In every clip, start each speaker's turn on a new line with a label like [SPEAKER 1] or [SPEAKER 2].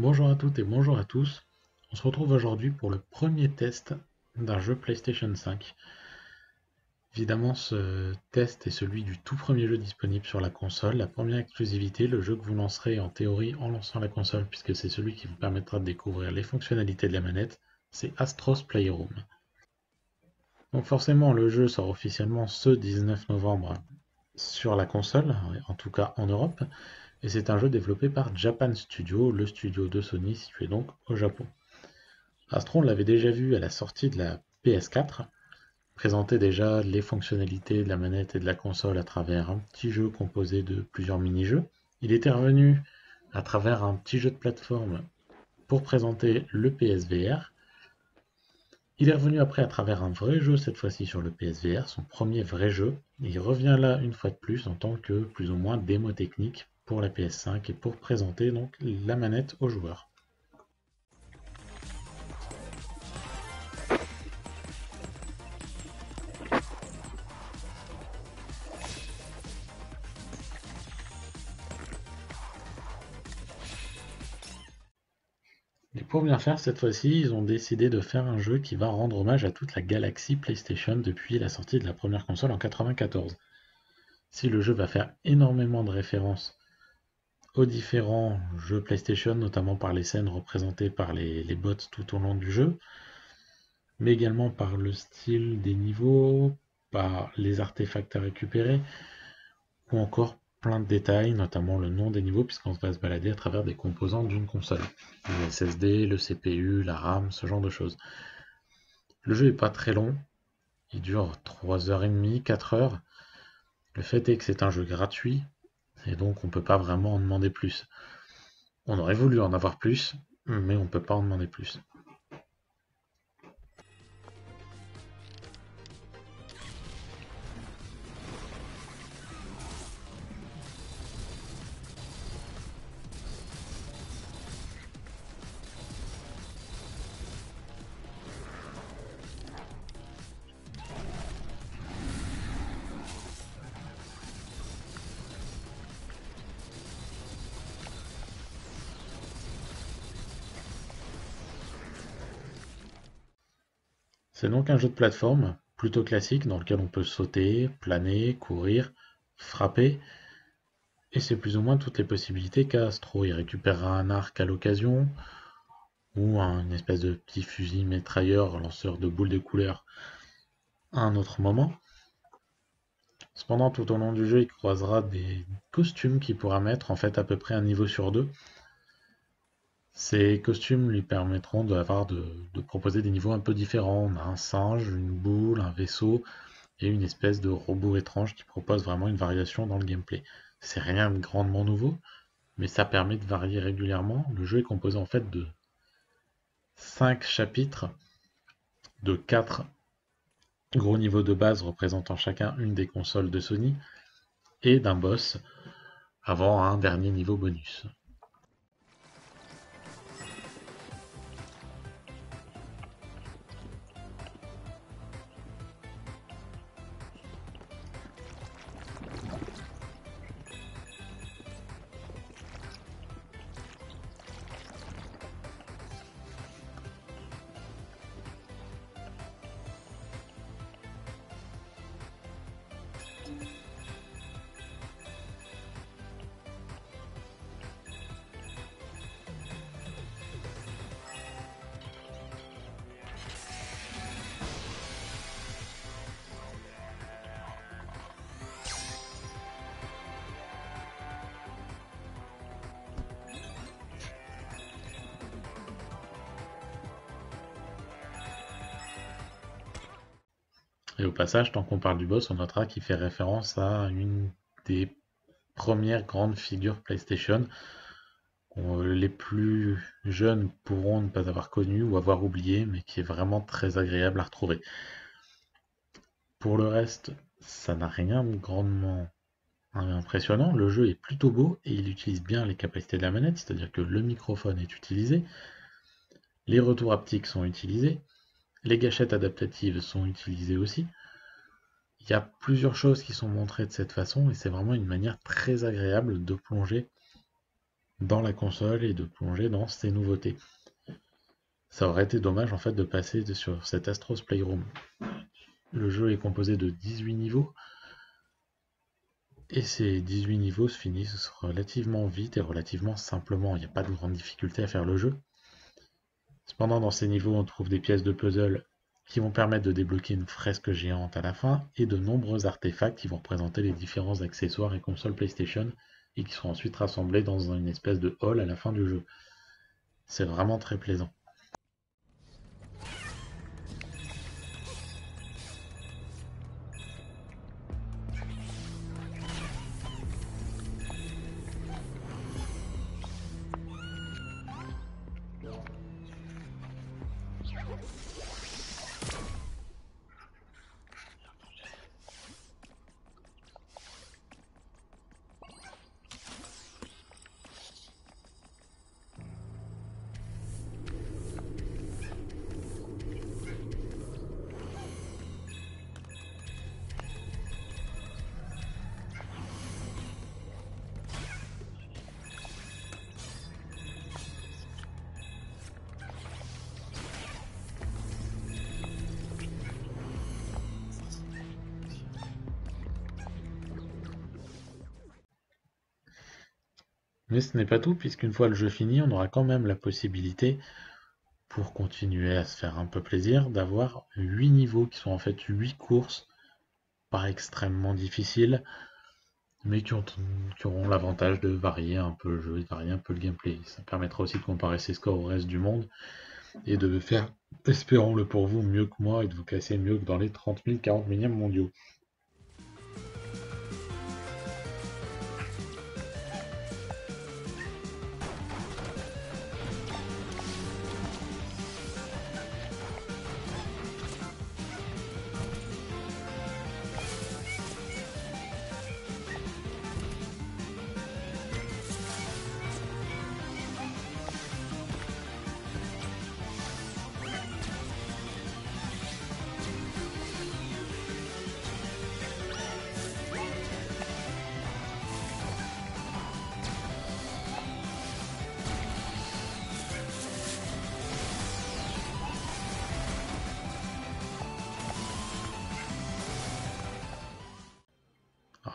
[SPEAKER 1] Bonjour à toutes et bonjour à tous. On se retrouve aujourd'hui pour le premier test d'un jeu PlayStation 5. Évidemment, ce test est celui du tout premier jeu disponible sur la console, la première exclusivité, le jeu que vous lancerez en théorie en lançant la console, puisque c'est celui qui vous permettra de découvrir les fonctionnalités de la manette, c'est Astros Playroom. Donc forcément, le jeu sort officiellement ce 19 novembre sur la console, en tout cas en Europe, et c'est un jeu développé par Japan Studio, le studio de Sony situé donc au Japon. Astro, on l'avait déjà vu à la sortie de la PS4, présenter déjà les fonctionnalités de la manette et de la console à travers un petit jeu composé de plusieurs mini-jeux. Il était revenu à travers un petit jeu de plateforme pour présenter le PSVR. Il est revenu après à travers un vrai jeu, cette fois-ci sur le PSVR, son premier vrai jeu. Et il revient là une fois de plus en tant que plus ou moins démo technique pour la PS5 et pour présenter donc la manette aux joueurs. Et pour bien faire, cette fois-ci, ils ont décidé de faire un jeu qui va rendre hommage à toute la galaxie PlayStation depuis la sortie de la première console en 1994. Si le jeu va faire énormément de références aux différents jeux PlayStation, notamment par les scènes représentées par les bots tout au long du jeu, mais également par le style des niveaux, par les artefacts à récupérer, ou encore plein de détails, notamment le nom des niveaux, puisqu'on va se balader à travers des composants d'une console. Le SSD, le CPU, la RAM, ce genre de choses. Le jeu est pas très long, il dure 3h30, 4 heures. Le fait est que c'est un jeu gratuit, et donc on peut pas vraiment en demander plus. On aurait voulu en avoir plus, mais on peut pas en demander plus. C'est donc un jeu de plateforme, plutôt classique, dans lequel on peut sauter, planer, courir, frapper, et c'est plus ou moins toutes les possibilités qu'a Astro. Il récupérera un arc à l'occasion, ou une espèce de petit fusil mitrailleur lanceur de boules de couleur à un autre moment. Cependant, tout au long du jeu, il croisera des costumes qu'il pourra mettre en fait à peu près un niveau sur deux. Ces costumes lui permettront de proposer des niveaux un peu différents. On a un singe, une boule, un vaisseau et une espèce de robot étrange qui propose vraiment une variation dans le gameplay. C'est rien de grandement nouveau, mais ça permet de varier régulièrement. Le jeu est composé en fait de 5 chapitres, de 4 gros niveaux de base représentant chacun une des consoles de Sony, et d'un boss avant un dernier niveau bonus. Et au passage, tant qu'on parle du boss, on notera qu'il fait référence à une des premières grandes figures PlayStation, les plus jeunes pourront ne pas avoir connu ou avoir oublié, mais qui est vraiment très agréable à retrouver. Pour le reste, ça n'a rien de grandement impressionnant. Le jeu est plutôt beau et il utilise bien les capacités de la manette, c'est-à-dire que le microphone est utilisé, les retours haptiques sont utilisés, les gâchettes adaptatives sont utilisées aussi. Il y a plusieurs choses qui sont montrées de cette façon et c'est vraiment une manière très agréable de plonger dans la console et de plonger dans ces nouveautés. Ça aurait été dommage en fait de passer sur cet Astro's Playroom. Le jeu est composé de 18 niveaux, et ces 18 niveaux se finissent relativement vite et relativement simplement. Il n'y a pas de grande difficulté à faire le jeu. Cependant, dans ces niveaux, on trouve des pièces de puzzle qui vont permettre de débloquer une fresque géante à la fin et de nombreux artefacts qui vont représenter les différents accessoires et consoles PlayStation et qui seront ensuite rassemblés dans une espèce de hall à la fin du jeu. C'est vraiment très plaisant. Mais ce n'est pas tout, puisqu'une fois le jeu fini, on aura quand même la possibilité, pour continuer à se faire un peu plaisir, d'avoir 8 niveaux qui sont en fait 8 courses, pas extrêmement difficiles, mais qui auront l'avantage de varier un peu le jeu, de varier un peu le gameplay. Ça permettra aussi de comparer ses scores au reste du monde et de faire, espérons-le pour vous, mieux que moi et de vous classer mieux que dans les 30 000, 40 millièmes mondiaux.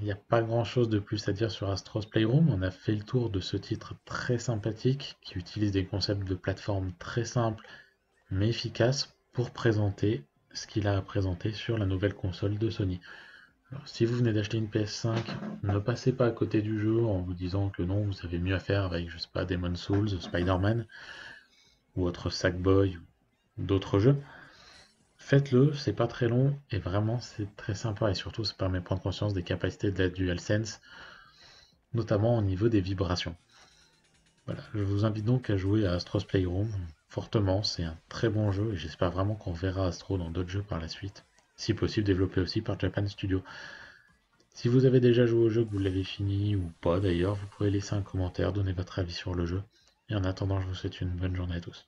[SPEAKER 1] Il n'y a pas grand-chose de plus à dire sur Astro's Playroom. On a fait le tour de ce titre très sympathique qui utilise des concepts de plateforme très simples mais efficaces pour présenter ce qu'il a à présenter sur la nouvelle console de Sony. Alors, si vous venez d'acheter une PS5, ne passez pas à côté du jeu en vous disant que non, vous avez mieux à faire avec, je sais pas, Demon's Souls, Spider-Man ou autre Sackboy ou d'autres jeux. Faites-le, c'est pas très long et vraiment c'est très sympa et surtout ça permet de prendre conscience des capacités de la DualSense, notamment au niveau des vibrations. Voilà, je vous invite donc à jouer à Astro's Playroom fortement, c'est un très bon jeu et j'espère vraiment qu'on verra Astro dans d'autres jeux par la suite, si possible développé aussi par Japan Studio. Si vous avez déjà joué au jeu, que vous l'avez fini ou pas d'ailleurs, vous pouvez laisser un commentaire, donner votre avis sur le jeu. Et en attendant, je vous souhaite une bonne journée à tous.